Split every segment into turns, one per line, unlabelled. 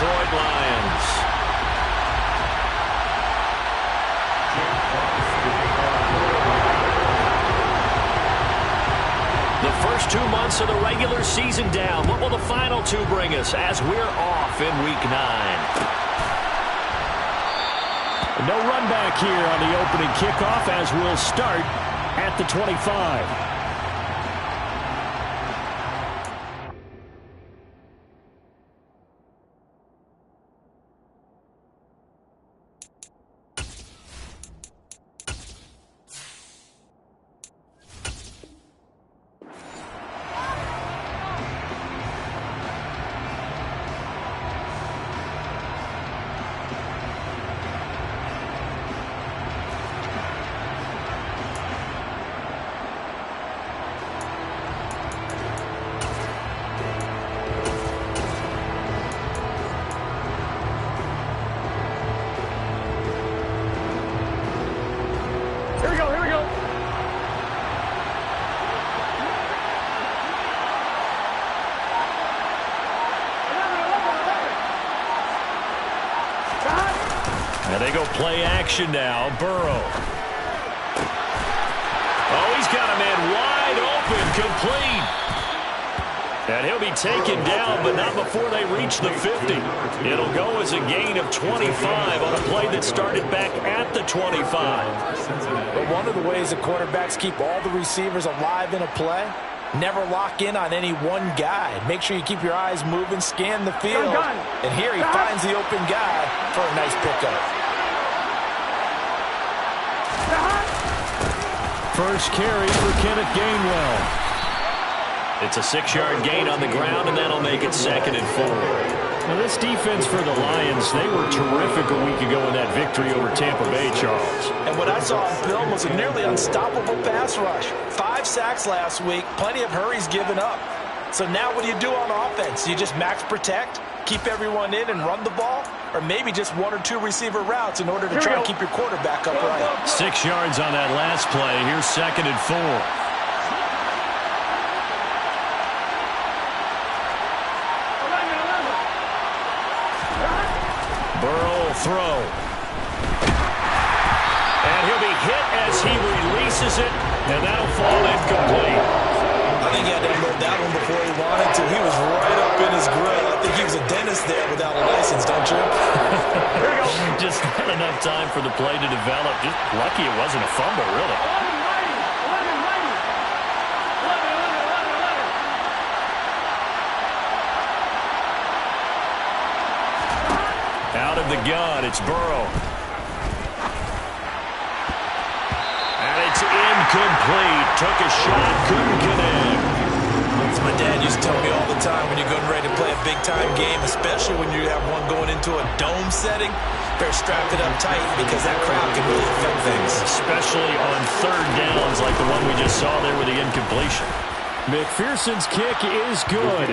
Detroit Lions. The first 2 months of the regular season down. What will the final 2 bring us as we're off in Week 9?
No run back here on the opening kickoff as we'll start at the 25.
And they go play action now. Burrow. Oh, he's got a man wide open, complete. And he'll be taken down, but not before they reach the 50. It'll go as a gain of 25 on a play that started back at the 25.
But one of the ways that quarterbacks keep all the receivers alive in a play, never lock in on any one guy. Make sure you keep your eyes moving, scan the field. And here he finds the open guy for a nice pickup.
First carry for Kenneth Gainwell.
It's a 6-yard gain on the ground, and that'll make it 2nd and 4.
Now, this defense for the Lions, they were terrific a week ago in that victory over Tampa Bay, Charles.
And what I saw on film was a nearly unstoppable pass rush. 5 sacks last week, plenty of hurries given up. So now what do you do on offense? You just max protect, keep everyone in and run the ball? Or maybe just 1 or 2 receiver routes in order to try and keep your quarterback upright?
6 yards on that last play. Here's 2nd and 4. Burrow will throw. And he'll be hit as he releases it, and that'll fall incomplete.
I think he had to unload that one before he wanted to. He was right up in his grill. I think he was a dentist there without a license, don't you?
Here we go. Just not enough time for the play to develop. Just lucky it wasn't a fumble, really. Out of the gun, it's Burrow. And it's incomplete. Took a shot, couldn't connect.
As my dad used to tell me all the time, when you're getting ready to play a big-time game, especially when you have one going into a dome setting, better strap it up tight because that crowd can really affect things.
Especially on 3rd downs like the one we just saw there with the incompletion.
McPherson's kick is good.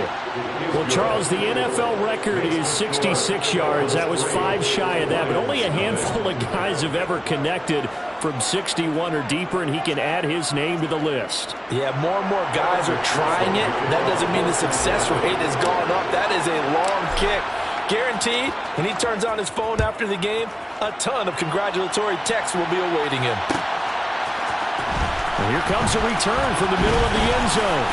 Well, Charles, the NFL record is 66 yards. That was 5 shy of that, but only a handful of guys have ever connected from 61 or deeper, and he can add his name to the list.
Yeah, more and more guys are trying it. That doesn't mean the success rate has gone up. That is a long kick. Guaranteed, when he turns on his phone after the game, a ton of congratulatory texts will be awaiting him.
And here comes a return from the middle of the end zone.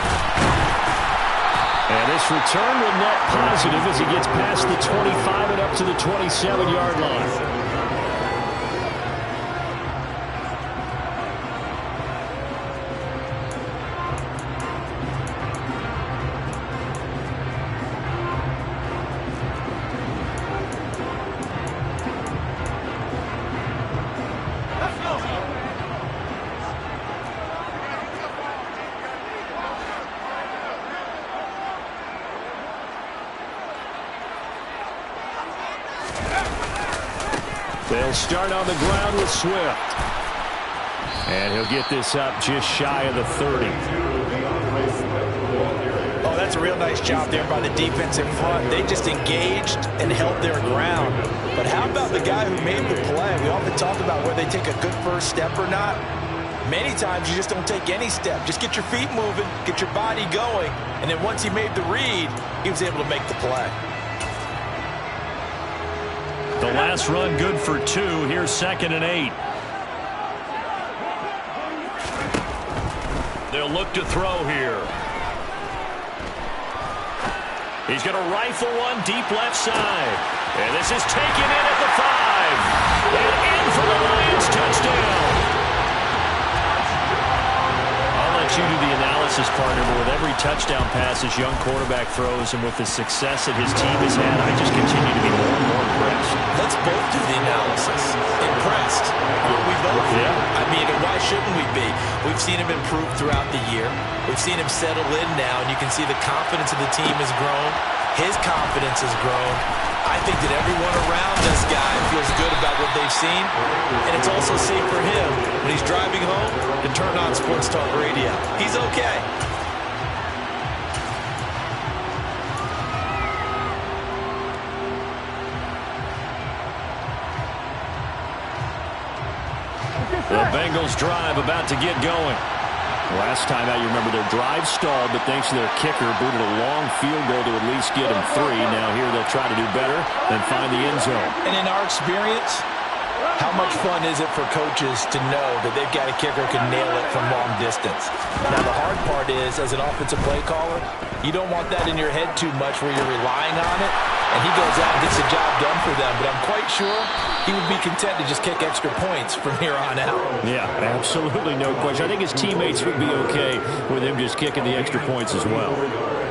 And this return will net positive as he gets past the 25 and up to the 27-yard line. They'll start on the ground with Swift. And he'll get this up just shy of the 30.
Oh, that's a real nice job there by the defense in front. They just engaged and held their ground. But how about the guy who made the play? We often talk about whether they take a good first step or not. Many times you just don't take any step. Just get your feet moving, get your body going, and then once he made the read, he was able to make the play.
The last run good for 2. Here's 2nd and 8. They'll look to throw here. He's going to rifle one deep left side. And this is taken in at the 5. And in for the Lions touchdown. I'll let you do the analysis, partner, but with every touchdown pass this young quarterback throws and with the success that his team has had, I just continue to be more and more impressed.
Let's both do the analysis. Impressed. Aren't we both?
Yeah.
I mean, why shouldn't we be? We've seen him improve throughout the year. We've seen him settle in now, and you can see the confidence of the team has grown. His confidence has grown. I think that everyone around this guy feels good about what they've seen, and it's also safe for him when he's driving home to turn on Sports Talk Radio. He's okay.
The Bengals drive about to get going.
Last time out, you remember their drive stalled, but thanks to their kicker, booted a long field goal to at least get him 3. Now here they'll try to do better and find the end zone.
And in our experience, how much fun is it for coaches to know that they've got a kicker who can nail it from long distance? Now, the hard part is, as an offensive play caller, you don't want that in your head too much where you're relying on it, and he goes out and gets the job done for them. But I'm quite sure he would be content to just kick extra points from here on out.
Yeah, absolutely no question. I think his teammates would be okay with him just kicking the extra points as well.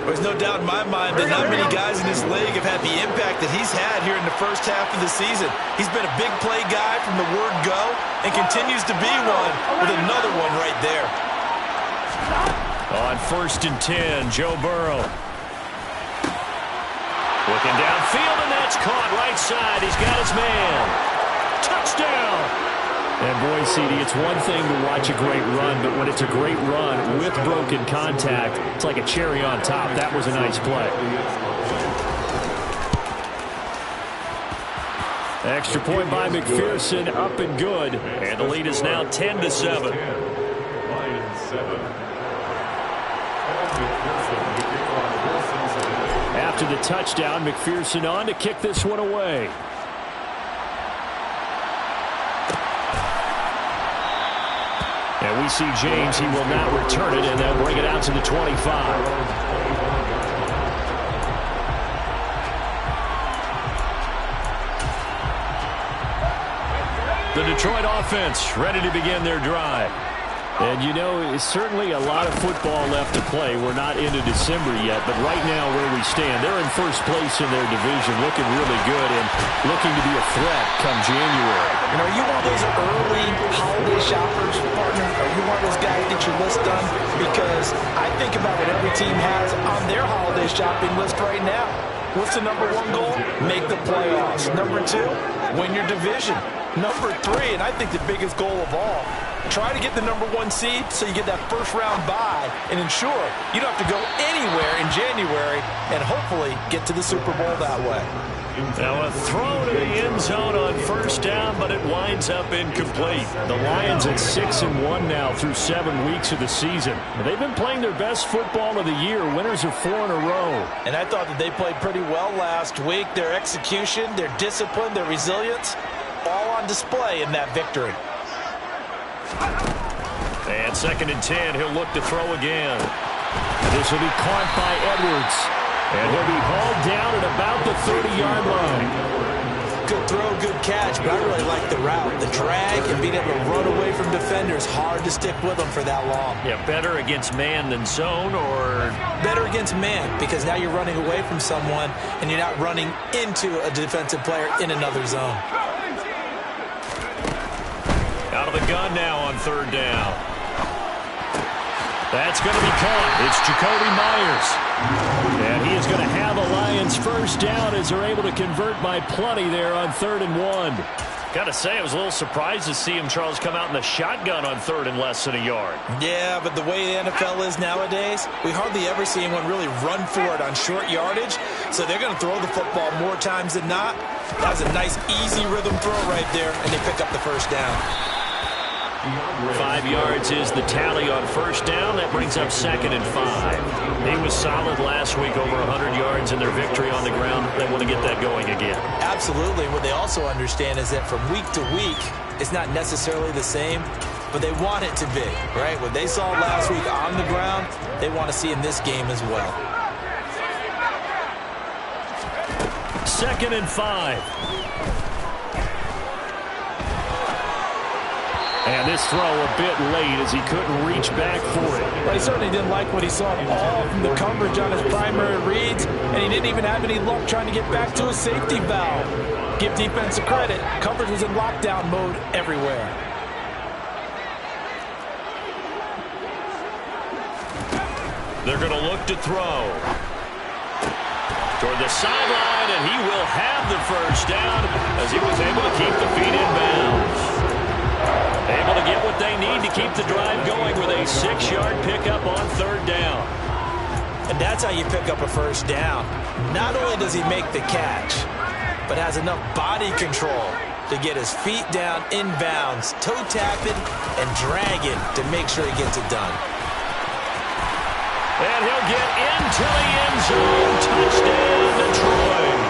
There's no doubt in my mind that not many guys in this league have had the impact that he's had here in the first half of the season. He's been a big play guy from the word go and continues to be one with another one right there.
On 1st and 10, Joe Burrow. Looking downfield, and that's caught right side. He's got his man. Touchdown!
And boy, CD, it's one thing to watch a great run, but when it's a great run with broken contact, it's like a cherry on top. That was a nice play. Extra point by McPherson, up and good.
And the lead is now 10-7.
After the touchdown, McPherson on to kick this one away. And we see James. He will not return it, and they'll bring it out to the 25.
The Detroit offense ready to begin their drive.
And, you know, it's certainly a lot of football left to play. We're not into December yet, but right now where we stand, they're in first place in their division, looking really good and looking to be a threat come January.
And are you one of those early holiday shoppers, partner? Are you one of those guys that get your list done? Because I think about what every team has on their holiday shopping list right now. What's the number 1 goal? Make the playoffs. Number 2, win your division. Number 3, and I think the biggest goal of all, try to get the number 1 seed so you get that first round bye and ensure you don't have to go anywhere in January and hopefully get to the Super Bowl that way.
Now a throw to the end zone on 1st down, but it winds up incomplete.
The Lions at 6-1 now through 7 weeks of the season. They've been playing their best football of the year. Winners of 4 in a row.
And I thought that they played pretty well last week. Their execution, their discipline, their resilience, all on display in that victory.
And 2nd and 10, he'll look to throw again.
This will be caught by Edwards. And he'll be hauled down at about the 30-yard line.
Good throw, good catch, but I really like the route. The drag and being able to run away from defenders, hard to stick with them for that long.
Yeah, better against man than zone, or?
Better against man, because now you're running away from someone and you're not running into a defensive player in another zone.
Out of the gun now on 3rd down. That's going to be caught. It's Jacoby Myers.
And he is going to have a Lions first down as they're able to convert by plenty there on 3rd and 1.
Got to say, I was a little surprised to see him, Charles, come out in the shotgun on 3rd and less than a yard.
Yeah, but the way the NFL is nowadays, we hardly ever see anyone really run for it on short yardage. So they're going to throw the football more times than not. That was a nice, easy rhythm throw right there, and they pick up the first down.
5 yards is the tally on first down. That brings up 2nd and 5.
He was solid last week, over 100 yards in their victory on the ground. They want to get that going again.
Absolutely. What they also understand is that from week to week, it's not necessarily the same, but they want it to be, right? What they saw last week on the ground, they want to see in this game as well.
2nd and 5. And this throw a bit late as he couldn't reach back for it.
But he certainly didn't like what he saw at all from the coverage on his primary reads, and he didn't even have any luck trying to get back to his safety valve. Give defense a credit. Coverage was in lockdown mode everywhere.
They're going to look to throw. Toward the sideline, and he will have the first down as he was able to keep the feet in bounds. Able to get what they need to keep the drive going with a 6-yard pickup on 3rd down.
And that's how you pick up a first down. Not only does he make the catch, but has enough body control to get his feet down in bounds, toe tapping and dragging to make sure he gets it done.
And he'll get into the end zone. Touchdown, Detroit.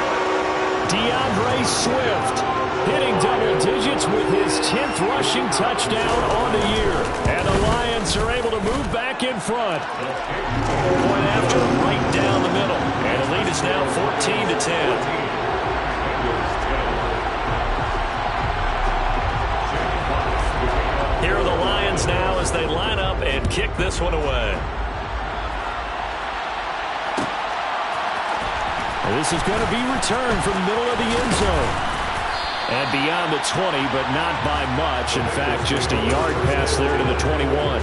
DeAndre Swift hitting double digits with his 10th rushing touchdown on the year. And the Lions are able to move back in front.
Point after right down the middle. And the lead is now 14-10. Here are the Lions now as they line up and kick this one away.
This is going to be returned from the middle of the end zone. And beyond the 20, but not by much. In fact, just a yard pass there to the 21.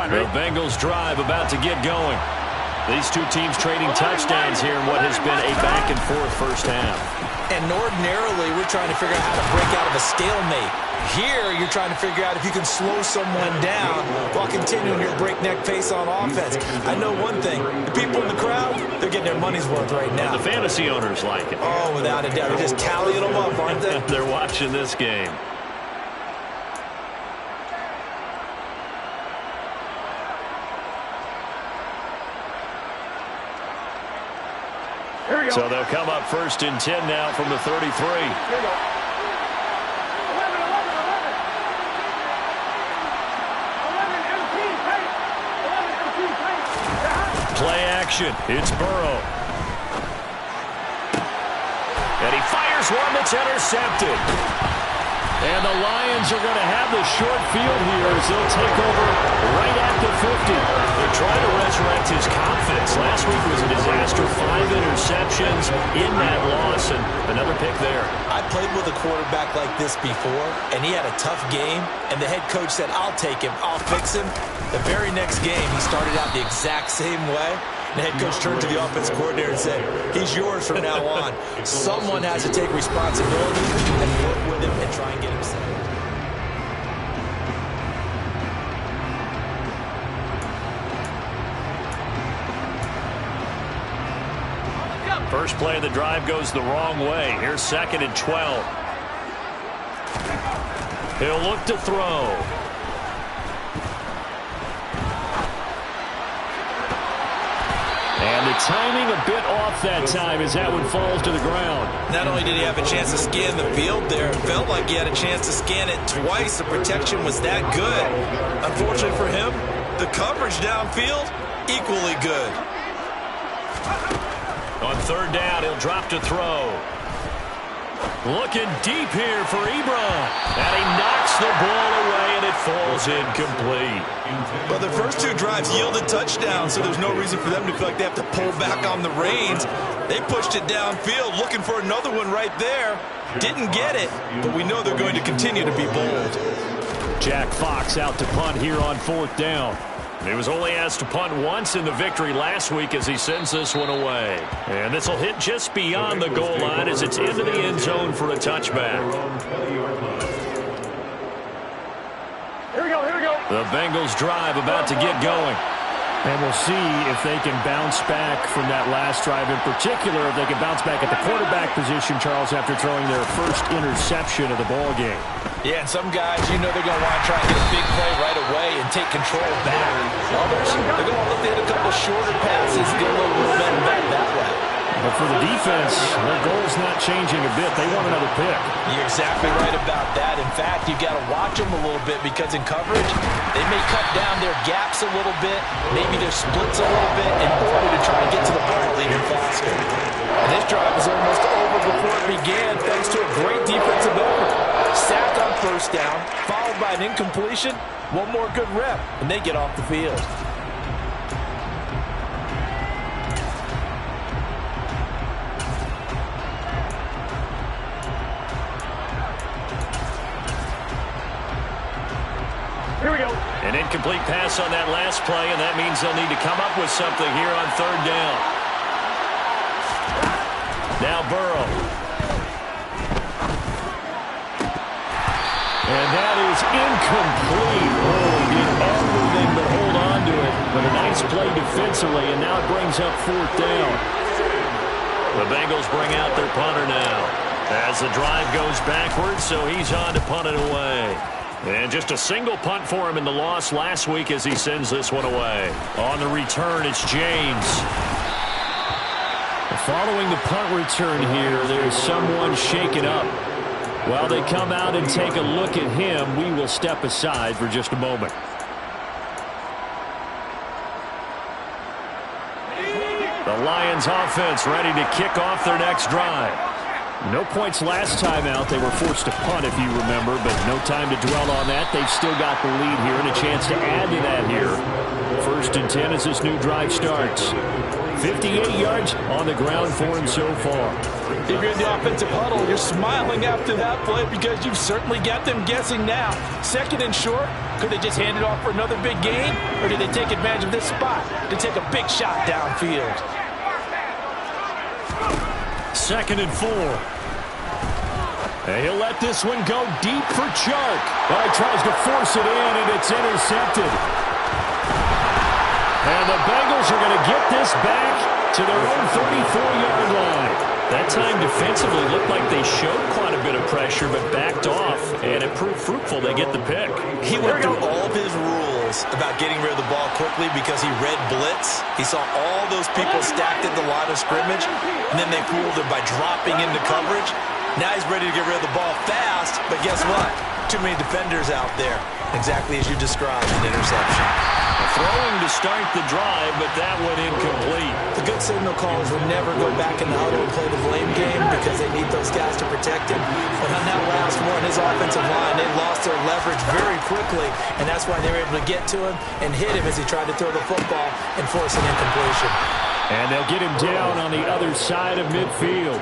The Bengals drive about to get going. These two teams trading touchdowns here in what has been a back-and-forth first half.
And ordinarily, we're trying to figure out how to break out of a stalemate. Here, you're trying to figure out if you can slow someone down while continuing your breakneck pace on offense. I know one thing. The people in the crowd, they're getting their money's worth right now.
And the fantasy owners like it.
Oh, without a doubt. They're just tallying them up, aren't they?
They're watching this game. So they'll come up 1st and 10 now from the 33. Play action. It's Burrow. And he fires one that's intercepted.
And the Lions are going to have the short field here as they'll take over right at the 50.
They're trying to resurrect his confidence. Last week was a disaster. 5 interceptions in that loss, and another pick there.
I played with a quarterback like this before, and he had a tough game, and the head coach said, I'll take him, I'll fix him. The very next game, he started out the exact same way. The head coach turned to the offensive coordinator and said, he's yours from now on. Someone has to take responsibility and work with him and try and get him set.
First play of the drive goes the wrong way. Here's 2nd and 12. He'll look to throw.
And the timing a bit off that time as that one falls to the ground.
Not only did he have a chance to scan the field there, it felt like he had a chance to scan it twice. The protection was that good. Unfortunately for him, the coverage downfield, equally good.
On 3rd down, he'll drop to throw. Looking deep here for Ebron. And he knocks the ball away, and it falls incomplete.
Well, the first 2 drives yielded touchdowns, so there's no reason for them to feel like they have to pull back on the reins. They pushed it downfield, looking for another one right there. Didn't get it, but we know they're going to continue to be bold.
Jack Fox out to punt here on 4th down.
He was only asked to punt once in the victory last week as he sends this one away. And this will hit just beyond the goal line as it's into the end zone for a touchback. The Bengals drive about to get going.
And we'll see if they can bounce back from that last drive, in particular, if they can bounce back at the quarterback position, Charles, after throwing their first interception of the ball game.
Yeah, and some guys, you know they're going to want to try and get a big play right away and take control back. Others, they're going to look to hit a couple shorter passes, get a little momentum back that way.
But for the defense, their goal's not changing a bit. They want another pick.
You're exactly right about that. In fact, you've got to watch them a little bit because in coverage, they may cut down their gaps a little bit, maybe their splits a little bit in order to try and get to the ball even faster. And this drive is almost over before it began thanks to a great defensive effort. Sack on first down, followed by an incompletion, one more good rep, and they get off the field.
Here we go.
An incomplete pass on that last play, and that means they'll need to come up with something here on third down. Now Burrow.
And that is incomplete. Oh, he did everything but hold on to it. But a nice play defensively, and now it brings up fourth down.
The Bengals bring out their punter now as the drive goes backwards, so he's on to punt it away. And just a single punt for him in the loss last week as he sends this one away. On the return, it's James.
Following the punt return here, there's someone shaken up. While they come out and take a look at him, we will step aside for just a moment.
The Lions offense ready to kick off their next drive.
No points last time out. They were forced to punt, if you remember, but no time to dwell on that. They've still got the lead here and a chance to add to that here. 1st and 10 as this new drive starts. 58 yards on the ground for him so far.
If you're in the offensive huddle, you're smiling after that play because you've certainly got them guessing now. 2nd and short, could they just hand it off for another big gain? Or did they take advantage of this spot to take a big shot downfield?
2nd and 4.
And he'll let this one go deep for Chark. Well, he tries to force it in, and it's intercepted. And the Bengals are going to get this back to their own 34-yard line.
That time defensively looked like they showed quite a bit of pressure but backed off, and it proved fruitful. They get the pick.
He went through all of his rules about getting rid of the ball quickly because he read blitz. He saw all those people stacked at the line of scrimmage, and then they fooled him by dropping into coverage. Now he's ready to get rid of the ball fast, but guess what? Too many defenders out there. Exactly as you described, an interception.
Throwing to start the drive, but that went incomplete.
The good signal callers will never go back in the huddle and play the blame game because they need those guys to protect him. But on that last one, his offensive line, they lost their leverage very quickly, and that's why they were able to get to him and hit him as he tried to throw the football and force an incompletion.
And they'll get him down on the other side of midfield.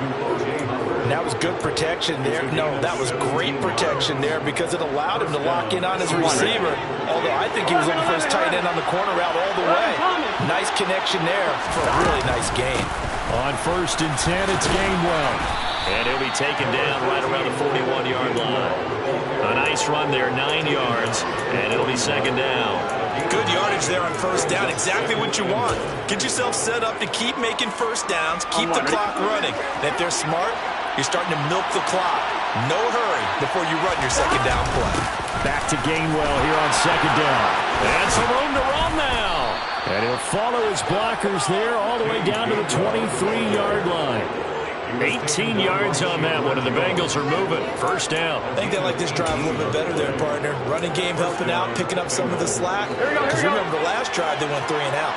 That was good protection there. No, that was great protection there because it allowed him to lock in on his receiver. Although I think he was looking for his tight end on the corner route all the way. Nice connection there for a really nice gain.
On 1st and 10, it's Gainwell.
And he'll be taken down right around the 41-yard line. A nice run there, 9 yards, and it'll be 2nd down.
Good yardage there on 1st down. Exactly what you want. Get yourself set up to keep making 1st downs, keep the clock running. And if they're smart, you're starting to milk the clock. No hurry before you run your 2nd down play.
Back to Gainwell here on 2nd down.
And some room to run now.
And he'll follow his blockers there all the way down to the 23-yard line.
18 yards on that one, and the Bengals are moving. 1st down.
I think they like this drive a little bit better there, partner. Running game helping out, picking up some of the slack. Because remember, the last drive, they went 3 and out.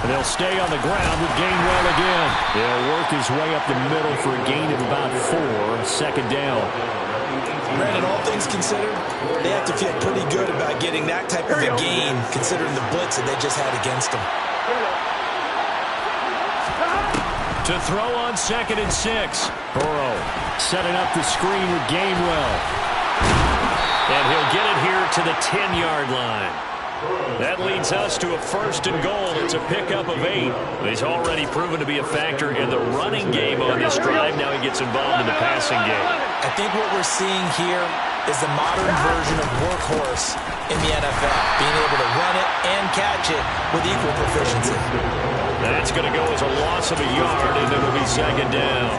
And they'll stay on the ground with Gainwell again. He'll work his way up the middle for a gain of about 4. 2nd down.
Brandon, all things considered, they have to feel pretty good about getting that type of a gain, considering the blitz that they just had against them.
To throw on 2nd and 6.
Burrow setting up the screen with Gainwell.
And he'll get it here to the 10-yard line.
That leads us to a 1st and goal. It's a pickup of 8. He's already proven to be a factor in the running game on this drive. Now he gets involved in the passing game.
I think what we're seeing here is the modern version of workhorse in the NFL, being able to run it and catch it with equal proficiency.
That's going to go as a loss of a yard, and it'll be 2nd down.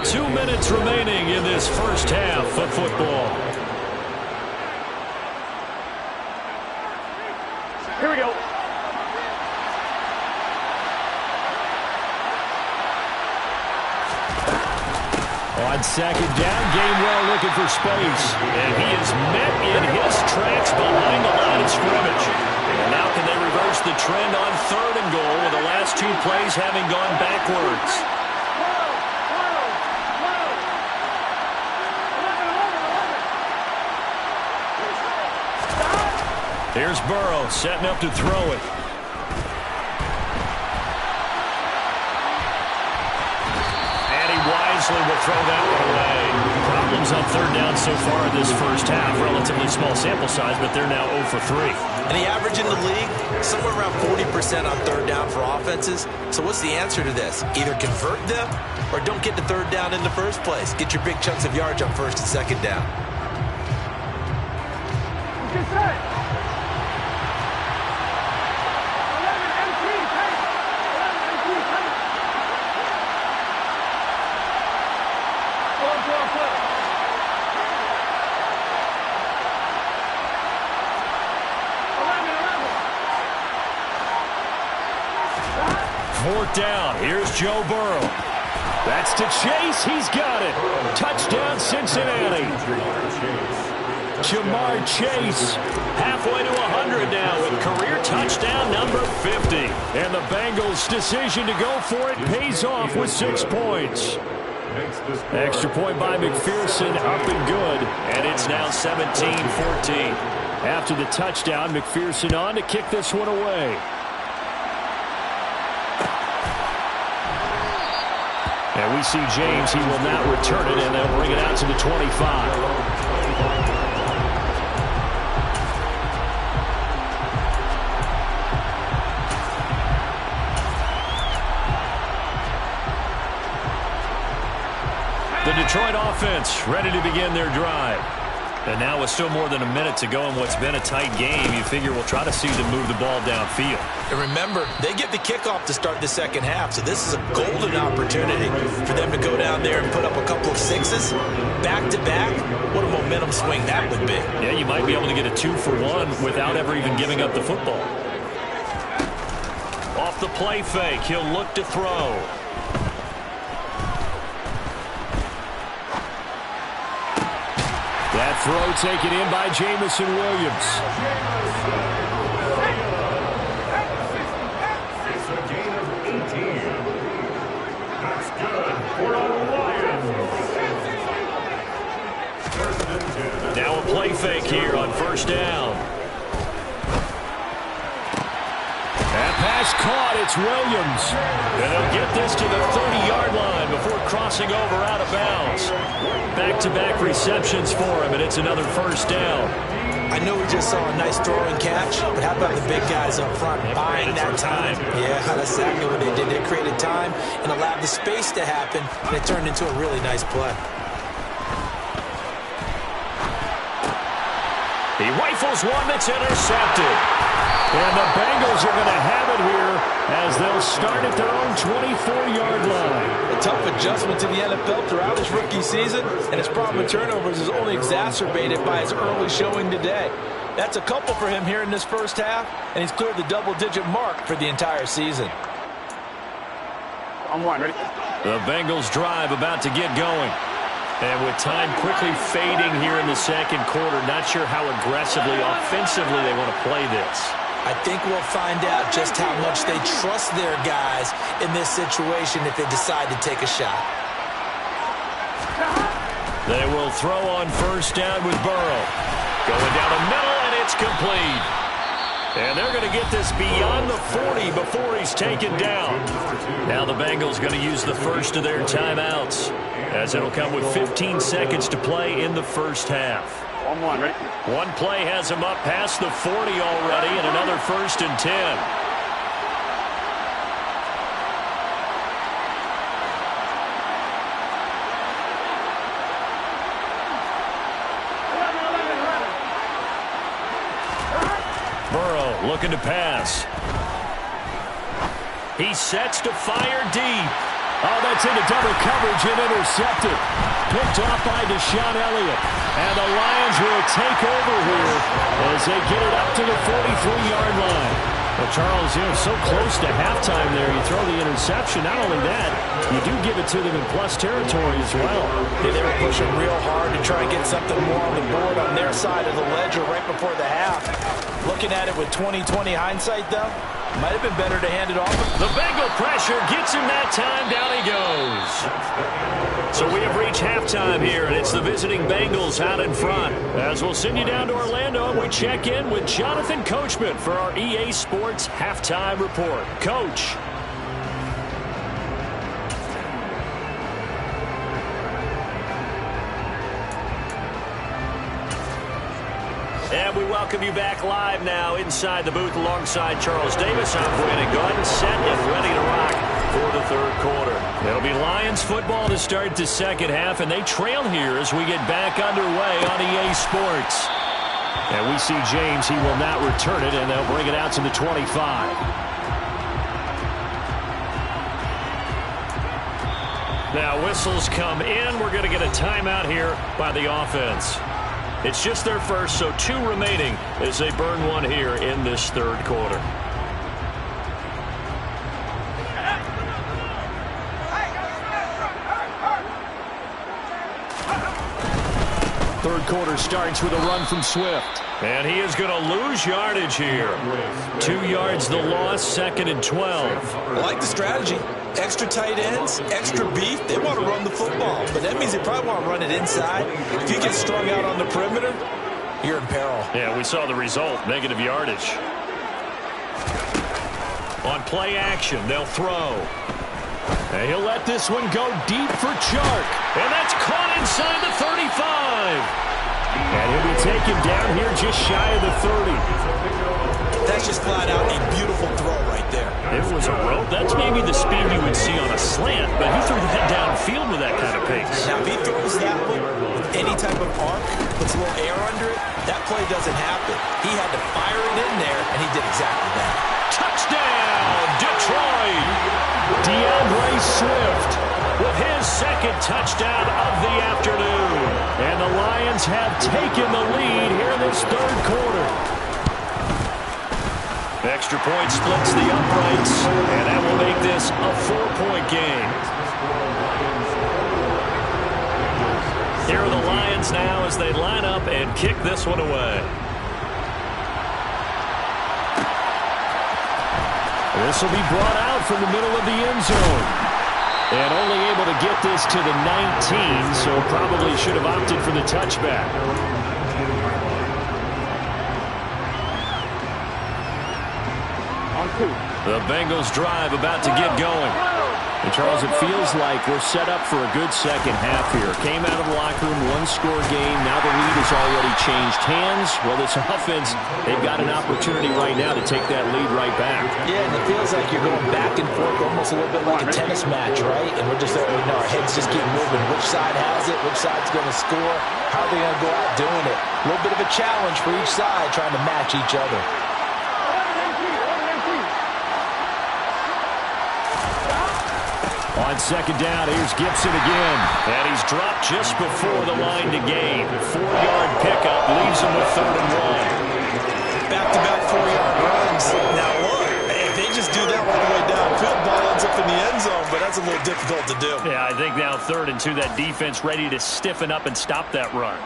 2 minutes remaining in this first half of football.
Here we go.
On 2nd down, Gainwell looking for space. And he is met in his tracks behind the line of scrimmage. And now can they reverse the trend on 3rd and goal with the last 2 plays having gone backwards? Here's Burrow setting up to throw it. And he wisely will throw that one away. Problems on 3rd down so far in this first half. Relatively small sample size, but they're now 0 for 3.
And the average in the league, somewhere around 40% on 3rd down for offenses. So what's the answer to this? Either convert them or don't get to 3rd down in the first place. Get your big chunks of yards on 1st and 2nd down.
Get set.
Fourth down. Here's Joe Burrow. That's to Chase. He's got it. Touchdown, Cincinnati. Jamar Chase halfway to 100 now with career touchdown number 50. And the Bengals' decision to go for it pays off with 6 points. Extra point by McPherson, up and good. And it's now 17-14. After the touchdown, McPherson on to kick this one away. And we see James, he will not return it, and they'll bring it out to the 25. The Detroit offense ready to begin their drive. And now with still more than a minute to go in what's been a tight game, you figure we'll try to see them move the ball downfield.
And remember, they get the kickoff to start the second half, so this is a golden opportunity for them to go down there and put up a couple of 6s back-to-back. What a momentum swing that would be.
Yeah, you might be able to get a 2-for-1 without ever even giving up the football. Off the play fake, he'll look to throw. That throw taken in by Jamison Williams.
It's a gain of 18. That's good for the Lions.
Now a play fake here on 1st down. That pass caught. It's Williams. And they'll get this to the 30-yard line before crossing over out of bounds. Back-to-back receptions for him, and it's another 1st down.
I know we just saw a nice throwing catch, but how about the big guys up front buying that time? Yeah, that's exactly what they did. They created time and allowed the space to happen, and it turned into a really nice play.
He rifles one that's intercepted. And the Bengals are going to have it here as they'll start at their own 24-yard line.
A tough adjustment to the NFL throughout his rookie season, and his problem with turnovers is only exacerbated by his early showing today. That's a couple for him here in this first half, and he's cleared the double-digit mark for the entire season.
On 1, ready?
The Bengals drive about to get going. And with time quickly fading here in the second quarter, not sure how aggressively, offensively they want to play this.
I think we'll find out just how much they trust their guys in this situation if they decide to take a shot.
They will throw on 1st down with Burrow. Going down the middle, and it's complete. And they're going to get this beyond the 40 before he's taken down. Now the Bengals going to use the first of their timeouts, as it'll come with 15 seconds to play in the first half.
1-1, ready?
One play has him up past the 40 already, and another 1st and 10. Burrow looking to pass. He sets to fire deep. Oh, that's into double coverage and intercepted. Picked off by Deshaun Elliott. And the Lions will take over here as they get it up to the 43-yard line. Well, Charles, so close to halftime there. You throw the interception. Not only that, you do give it to them in plus territory as well.
Yeah, they were pushing real hard to try and get something more on the board on their side of the ledger right before the half. Looking at it with 20/20 hindsight, though, might have been better to hand it off.
The Bengal pressure gets him that time. Down he goes. So we have reached halftime here, and it's the visiting Bengals out in front. As we'll send you down to Orlando, and we check in with Jonathan Coachman for our EA Sports Halftime Report. Coach. And we welcome you back live now inside the booth alongside Charles Davis. I'm Brandon Gordon, set and ready to rock for the third quarter. It'll be Lions football to start the second half, and they trail here as we get back underway on EA Sports. And we see James. He will not return it, and they'll bring it out to the 25. Now whistles come in. We're going to get a timeout here by the offense. It's just their first, so 2 remaining as they burn one here in this third quarter. Third quarter starts with a run from Swift. And he is going to lose yardage here. 2 yards the loss, 2nd and 12.
I like the strategy. Extra tight ends, extra beef. They want to run the football, but that means they probably want to run it inside. If you get strung out on the perimeter, you're in peril.
Yeah, we saw the result, negative yardage. On play action, they'll throw. And he'll let this one go deep for Chark. And that's caught inside the 35. And he'll be taken down here just shy of the 30.
That's just flat out a beautiful throw right there.
It was a rope. That's maybe the speed you would see on a slant, but he threw that downfield with that kind of pace.
Now, if he throws that one with any type of arc, puts a little air under it, that play doesn't happen. He had to fire it in there, and he did exactly that.
Touchdown, Detroit! DeAndre Swift with his 2nd touchdown of the afternoon. And the Lions have taken the lead here in this third quarter. Extra point splits the uprights, and that will make this a 4-point game. Here are the Lions now as they line up and kick this one away. This will be brought out from the middle of the end zone. And only able to get this to the 19, so probably should have opted for the touchback. The Bengals drive about to get going. And Charles, it feels like we're set up for a good second half here. Came out of the locker room, 1-score game. Now the lead has already changed hands. Well, this offense, they've got an opportunity right now to take that lead right back.
Yeah, and it feels like you're going back and forth almost a little bit like a tennis match, right? And we're just, our heads just keep moving. Which side has it? Which side's going to score? How are they going to go out doing it? A little bit of a challenge for each side trying to match each other.
On second down, here's Gibson again. And he's dropped just before the line to gain. 4-yard pickup leaves him with 3rd and 1.
Back-to-back 4-yard runs. Now look, if they just do that all the way downfield, ball ends up in the end zone, but that's a little difficult to do.
Yeah, I think now 3rd and 2, that defense ready to stiffen up and stop that run.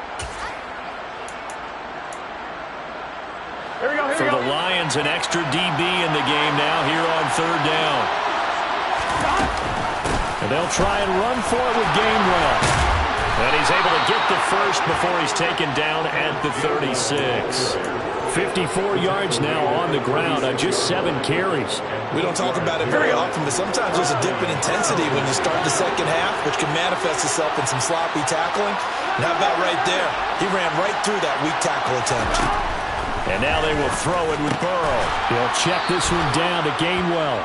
For the Lions, an extra DB in the game now here on 3rd down. And they'll try and run for it with Gainwell. And he's able to get the first before he's taken down at the 36. 54 yards now on the ground on just 7 carries.
We don't talk about it very often, but sometimes there's a dip in intensity when you start the second half, which can manifest itself in some sloppy tackling. And how about right there? He ran right through that weak tackle attempt.
And now they will throw it with Burrow. He'll check this one down to Gainwell.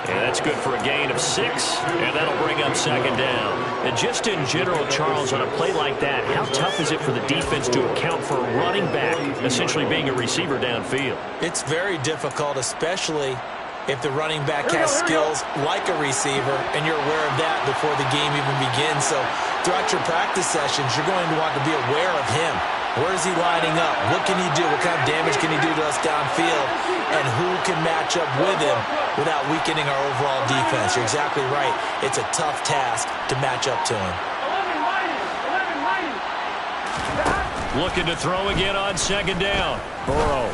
And that's good for a gain of 6, and that'll bring up second down. And just in general, Charles, on a play like that, how tough is it for the defense to account for a running back essentially being a receiver downfield?
It's very difficult, especially if the running back has skills like a receiver, and you're aware of that before the game even begins. So throughout your practice sessions, you're going to want to be aware of him. Where is he lining up? What can he do? What kind of damage can he do to us downfield? And who can match up with him without weakening our overall defense? You're exactly right. It's a tough task to match up to him.
Looking to throw again on second down. Burrow.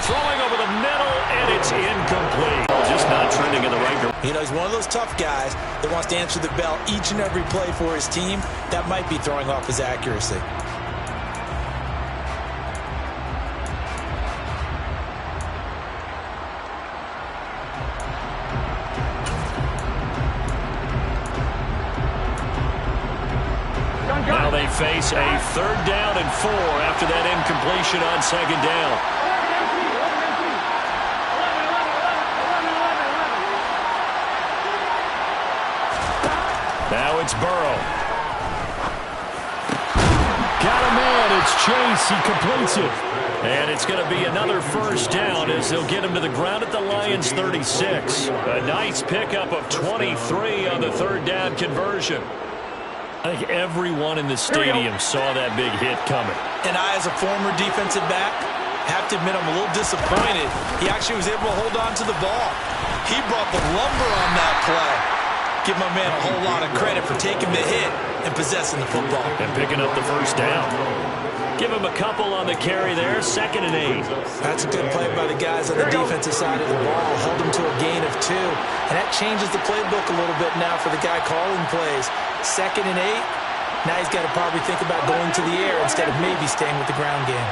Throwing over the middle, and it's incomplete. Just not trending in the right direction.
You know, he's one of those tough guys that wants to answer the bell each and every play for his team. That might be throwing off his accuracy.
Now they face a 3rd down and 4 after that incompletion on second down. Now it's Burrow.
Got a man. It's Chase. He completes it.
And it's going to be another 1st down as they'll get him to the ground at the Lions' 36. A nice pickup of 23 on the 3rd down conversion.
I think everyone in the stadium saw that big hit coming.
And I, as a former defensive back, have to admit I'm a little disappointed. He actually was able to hold on to the ball. He brought the lumber on that play. Give my man a whole lot of credit for taking the hit and possessing the football.
And picking up the 1st down. Give him a couple on the carry there, 2nd and 8.
That's a good play by the guys on the defensive side of the ball. Held him to a gain of 2. And that changes the playbook a little bit now for the guy calling plays. 2nd and 8. Now he's got to probably think about going to the air instead of maybe staying with the ground game.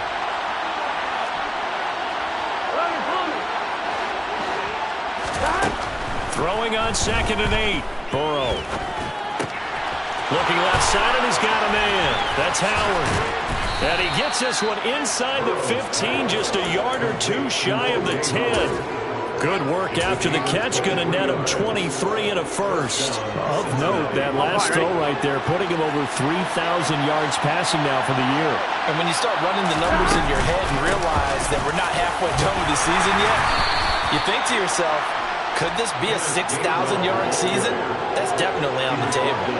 Throwing on 2nd and 8. Burrow. Looking left side, and he's got a man. That's Howard. And he gets this one inside the 15, just a yard or 2 shy of the 10. Good work after the catch, going to net him 23 and a 1st.
Of note, that last throw right there, putting him over 3,000 yards passing now for the year.
And when you start running the numbers in your head and realize that we're not halfway done with the season yet, you think to yourself, could this be a 6,000-yard season? That's definitely on the table.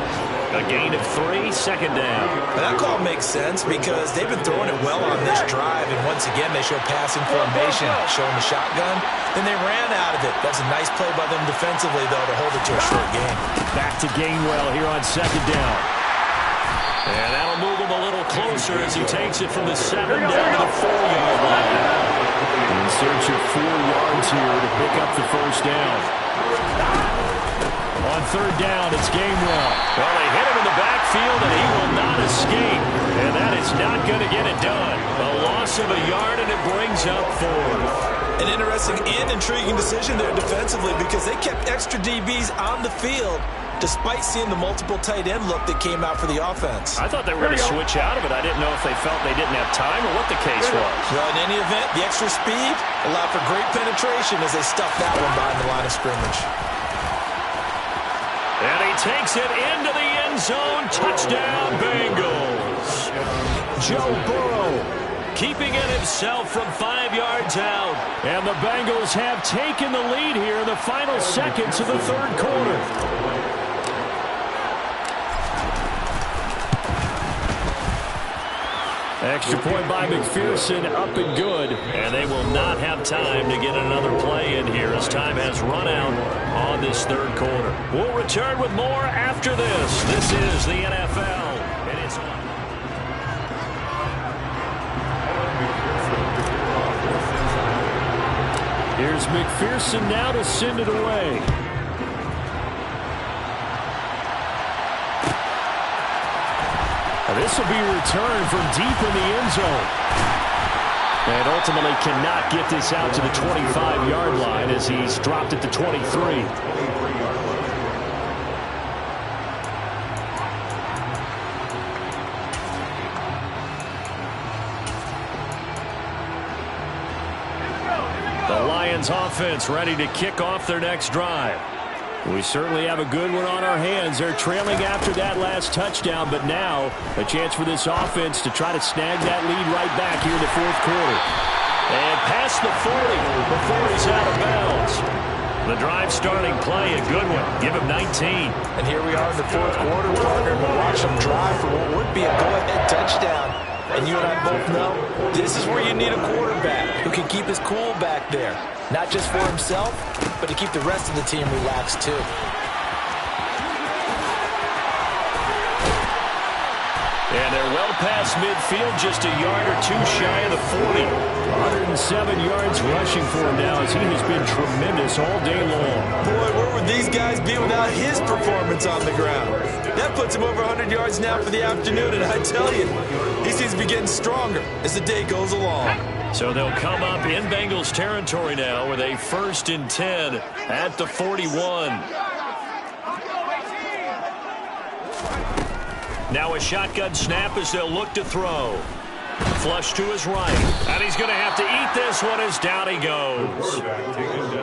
A gain of 3, 2nd down.
And that call makes sense because they've been throwing it well on this drive, and once again they show passing formation, showing the shotgun. Then they ran out of it. That's a nice play by them defensively, though, to hold it to a short game.
Back to Gainwell here on 2nd down.
And that'll move him a little closer as he takes it from the 7 down to the 4-yard line.
In search of 4 yards here to pick up the 1st down. On 3rd down, it's Gainwell.
Well, they hit him in the backfield, and he will not escape. And that is not going to get it done. A loss of a yard, and it brings up 4.
An interesting and intriguing decision there defensively because they kept extra DBs on the field despite seeing the multiple tight end look that came out for the offense.
I thought they were going to switch out of it. I didn't know if they felt they didn't have time or what the case was.
Well, in any event, the extra speed allowed for great penetration as they stuffed that one behind the line of scrimmage.
And he takes it into the end zone. Touchdown, Bengals.
Joe Burrow
keeping it himself from 5 yards out.
And the Bengals have taken the lead here in the final seconds of the 3rd quarter. Extra point by McPherson, up and good.
And they will not have time to get another play in here as time has run out on this 3rd quarter. We'll return with more after this. This is the NFL, and it's on.
Here's McPherson now to send it away. This will be returned from deep in the end zone. And ultimately cannot get this out to the 25-yard line as he's dropped at the 23. The Lions offense ready to kick off their next drive. We certainly have a good one on our hands. They're trailing after that last touchdown, but now a chance for this offense to try to snag that lead right back here in the fourth quarter.
And past the 40 before he's out of bounds. The drive starting play, a good one. Give him 19.
And here we are in the fourth quarter, partner, and we'll watch them drive for what would be a go-ahead touchdown. And you and I both know this is where you need a quarterback who can keep his cool back there. Not just for himself, but to keep the rest of the team relaxed too.
And they're well past midfield, just a yard or two shy of the 40.
107 yards rushing for him now as he has been tremendous all day long.
Boy, where would these guys be without his performance on the ground? That puts him over 100 yards now for the afternoon, and I tell you, he seems to be getting stronger as the day goes along.
So they'll come up in Bengals territory now with a 1st and 10 at the 41. Now a shotgun snap as they'll look to throw. Flush to his right. And he's going to have to eat this one as down he goes.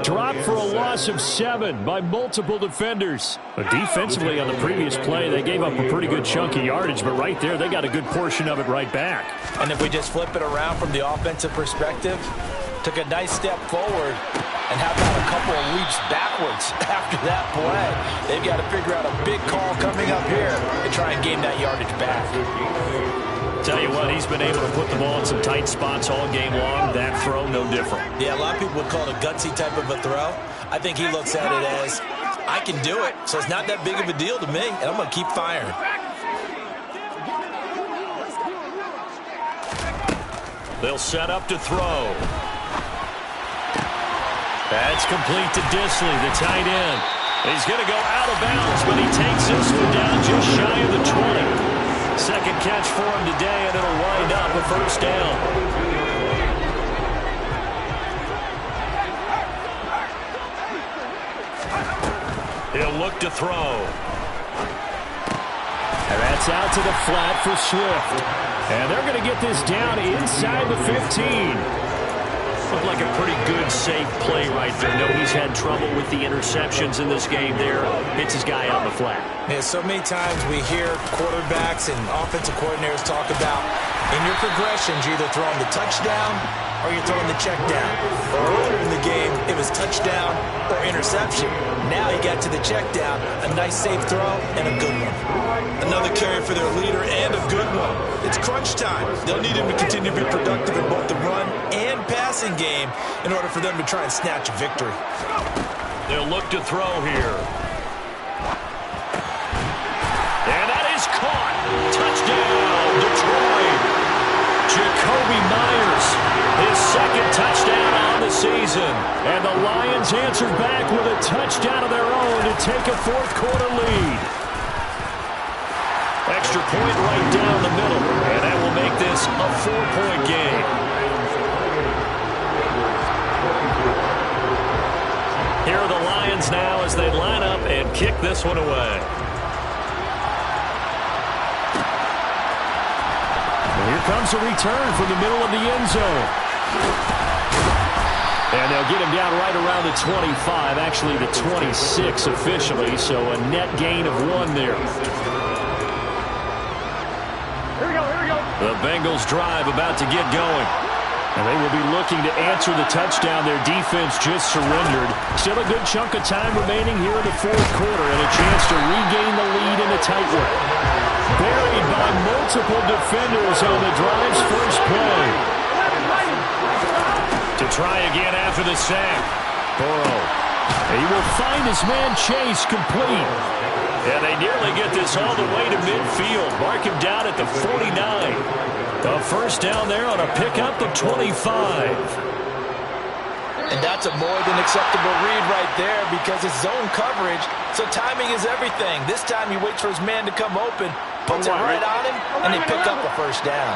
Dropped for a loss of 7 by multiple defenders. But defensively on the previous play, they gave up a pretty good chunk of yardage, but right there, they got a good portion of it right back.
And if we just flip it around from the offensive perspective, took a nice step forward, and how about a couple of leaps backwards after that play? They've got to figure out a big call coming up here and try and gain that yardage back.
Tell you what, he's been able to put the ball in some tight spots all game long. That throw, no different.
Yeah, a lot of people would call it a gutsy type of a throw. I think he looks at it as, I can do it, so it's not that big of a deal to me, and I'm going to keep firing.
They'll set up to throw. That's complete to Disley, the tight end. He's going to go out of bounds, but he takes this one down just shy of the 20. Second catch for him today, and it'll wind up a 1st down. He'll look to throw.
And that's out to the flat for Swift. And they're going to get this down inside the 15.
Looked like a pretty good, safe play right there. No, he's had trouble with the interceptions in this game there. Hits his guy on the flat.
Yeah, so many times we hear quarterbacks and offensive coordinators talk about in your progressions, you're either throwing the touchdown or you're throwing the check down. Earlier in the game, it was touchdown or interception. Now he got to the check down, a nice safe throw and a good one.
Another carry for their leader and a good one. It's crunch time. They'll need him to continue to be productive in both the run and passing game in order for them to try and snatch a victory.
They'll look to throw here. And that is caught. Touchdown, Detroit. Jacoby Myers, his 2nd touchdown on the season.
And the Lions answered back with a touchdown of their own to take a fourth quarter lead.
Extra point right down the middle, and that will make this a 4-point game. Here are the Lions now as they line up and kick this one away.
Here comes a return from the middle of the end zone. And they'll get him down right around the 25, actually the 26 officially, so a net gain of 1 there.
The Bengals drive about to get going.
And they will be looking to answer the touchdown their defense just surrendered. Still a good chunk of time remaining here in the fourth quarter and a chance to regain the lead in a tight one. Buried by multiple defenders on the drive's first play.
To try again after the sack.
Burrow. He will find his man Chase complete.
And they nearly get this all the way to midfield. Mark him down at the 49. A 1st down there on a pickup of 25.
And that's a more than acceptable read right there because it's zone coverage, so timing is everything. This time he waits for his man to come open, puts it right on him, and they pick up a 1st down.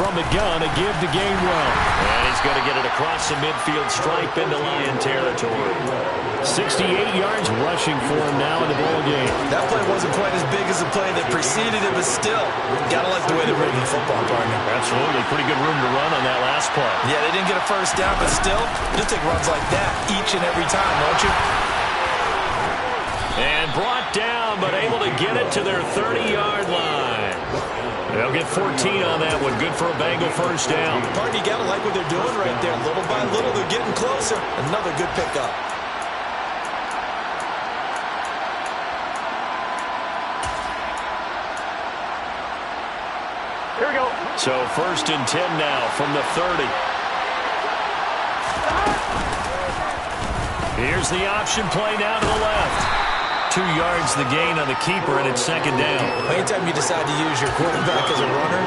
From the gun, a give to Gainwell.
And he's going to get it across the midfield stripe into Lion territory.
68 yards rushing for him now in the ball game.
That play wasn't quite as big as the play that preceded it, but still, got to like the way they're moving the football, partner.
Absolutely. Pretty good room to run on that last play.
Yeah, they didn't get a first down, but still, you'll take runs like that each and every time, won't you?
And brought down, but able to get it to their 30-yard line. They'll get 14 on that one. Good for a Bengal first down.
Partner, you got to like what they're doing right there. Little by little, they're getting closer. Another good pickup.
Here we go.
So 1st and 10 now from the 30. Here's the option play now to the left. 2 yards the gain on the keeper, and it's 2nd down.
Anytime you decide to use your quarterback as a runner,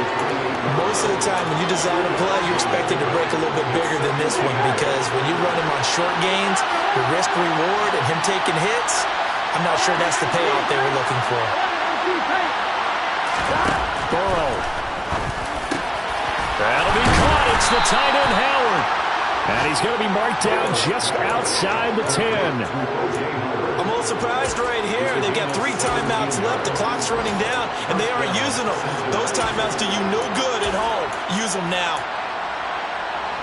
most of the time when you design a play, you're expected to break a little bit bigger than this one, because when you run him on short gains, the risk-reward and him taking hits, I'm not sure that's the payoff they were looking for.
Burrow.
That'll be caught. It's the tight end, Howard.
And he's going to be marked down just outside the 10.
I'm a little surprised right here. They've got 3 timeouts left. The clock's running down, and they aren't using them. Those timeouts do you no good at home. Use them now.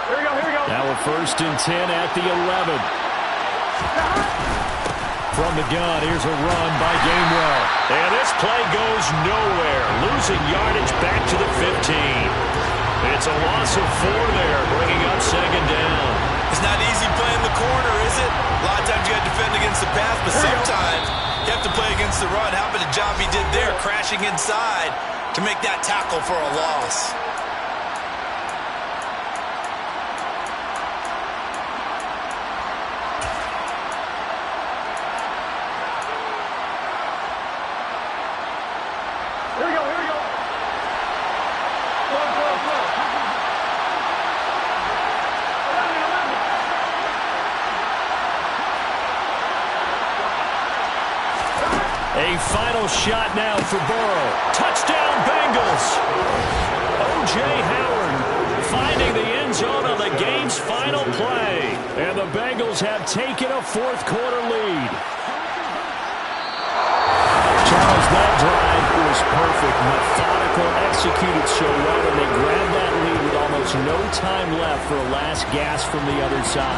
Here we go, here we go. Now a 1st and 10 at the 11. From the gun, here's a run by Gainwell.
And this play goes nowhere. Losing yardage back to the 15. It's a loss of 4 there, bringing up 2nd down.
It's not easy playing the corner, is it? A lot of times you got to defend against the pass, but sometimes you have to play against the run. How about the job he did there, crashing inside to make that tackle for a loss?
Here we go, here we go. Go. A final shot now for Burrow. Touchdown, Bengals. O.J. Howard finding the end zone on the game's final play. And the Bengals have taken a 4th quarter lead. Charles, that drive was perfect. Methodical, executed so well, and they grabbed that lead with almost no time left for a last gasp from the other side.